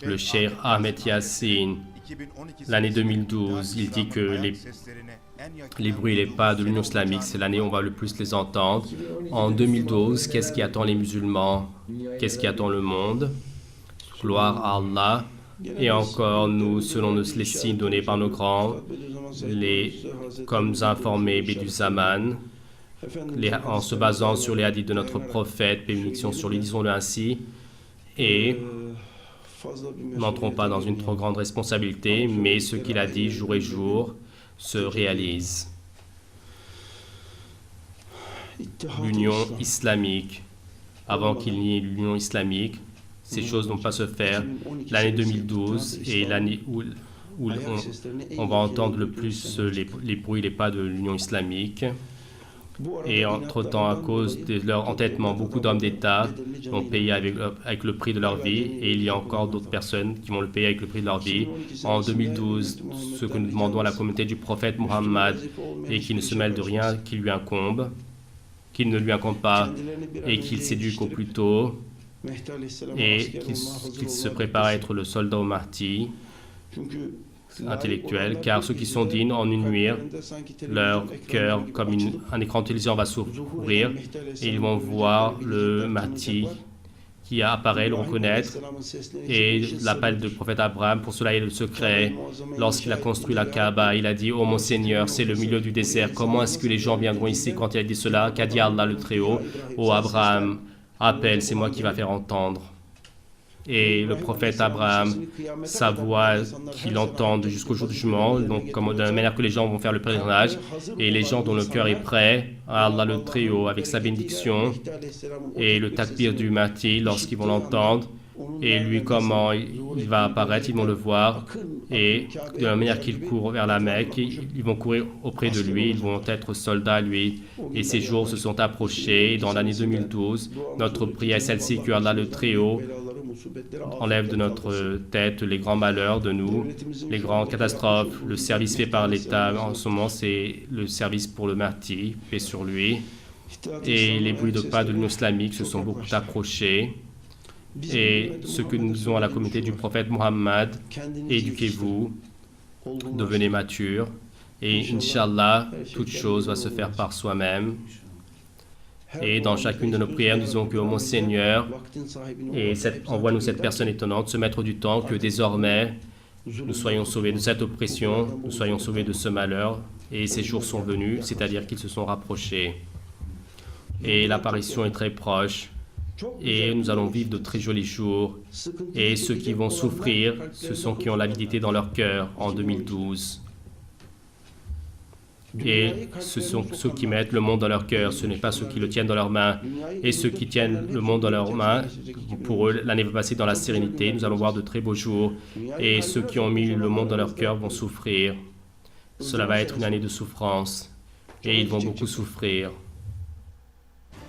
le cheikh Ahmed Yassine, l'année 2012, il dit que les bruits et les pas de l'Union islamique, c'est l'année où on va le plus les entendre. En 2012, qu'est-ce qui attend les musulmans? Qu'est-ce qui attend le monde? Gloire à Allah. Et encore, nous, selon les signes donnés par nos grands, comme nous a informé Bediüzzaman, en se basant sur les hadiths de notre prophète, bénédiction sur lui, disons-le ainsi, et n'entrons pas dans une trop grande responsabilité, mais ce qu'il a dit jour et jour se réalise. L'Union islamique, avant qu'il n'y ait l'Union islamique, ces choses n'ont pas se faire. L'année 2012 est l'année où on va entendre le plus les bruits, les pas de l'Union islamique. Et entre-temps, à cause de leur entêtement, beaucoup d'hommes d'État ont payé avec le prix de leur vie, et il y a encore d'autres personnes qui vont le payer avec le prix de leur vie. En 2012, ce que nous demandons à la communauté du prophète Muhammad est qu'il ne se mêle de rien qui lui incombe, qu'il ne lui incombe pas, et qu'il s'éduque au plus tôt, et qu'il se prépare à être le soldat au Mahdi intellectuel, car ceux qui sont dignes en une nuit, leur cœur, comme un écran de télévision, va s'ouvrir et ils vont voir le Mahdi qui apparaît, le reconnaître, et l'appel du prophète Abraham. Pour cela, il est le secret. Lorsqu'il a construit la Kaaba, il a dit: oh mon Seigneur, c'est le milieu du désert, comment est-ce que les gens viendront ici? Quand il a dit cela, qu'a dit Allah le Très-Haut? Oh Abraham, appelle, c'est moi qui va faire entendre. Et le prophète Abraham, sa voix qu'il entend jusqu'au jour du jugement, donc de la manière que les gens vont faire le pèlerinage, et les gens dont le cœur est prêt à Allah le Très-Haut avec sa bénédiction, et le takbir du Mahdi lorsqu'ils vont l'entendre, et lui comment il va apparaître, ils vont le voir, et de la manière qu'il court vers la Mecque, ils vont courir auprès de lui, ils vont être soldats lui, et ces jours se sont approchés. Dans l'année 2012, notre prière est celle-ci, que Allah le Très-Haut enlève de notre tête les grands malheurs de nous, les grandes catastrophes. Le service fait par l'État en ce moment, c'est le service pour le Mahdi, paix sur lui, et les bruits de pas de l'Union islamique se sont beaucoup approchés. Et ce que nous disons à la communauté du prophète Muhammad: éduquez-vous, devenez mature, et Inch'Allah, toute chose va se faire par soi-même. Et dans chacune de nos prières, nous disons que, oh mon Seigneur, et envoie-nous cette personne étonnante, ce maître du temps, que désormais nous soyons sauvés de cette oppression, nous soyons sauvés de ce malheur, et ces jours sont venus, c'est-à-dire qu'ils se sont rapprochés. Et l'apparition est très proche. Et nous allons vivre de très jolis jours. Et ceux qui vont souffrir, ce sont ceux qui ont l'avidité dans leur cœur en 2012. Et ce sont ceux qui mettent le monde dans leur cœur, ce n'est pas ceux qui le tiennent dans leurs mains. Et ceux qui tiennent le monde dans leurs mains, pour eux, l'année va passer dans la sérénité. Nous allons voir de très beaux jours. Et ceux qui ont mis le monde dans leur cœur vont souffrir. Cela va être une année de souffrance. Et ils vont beaucoup souffrir.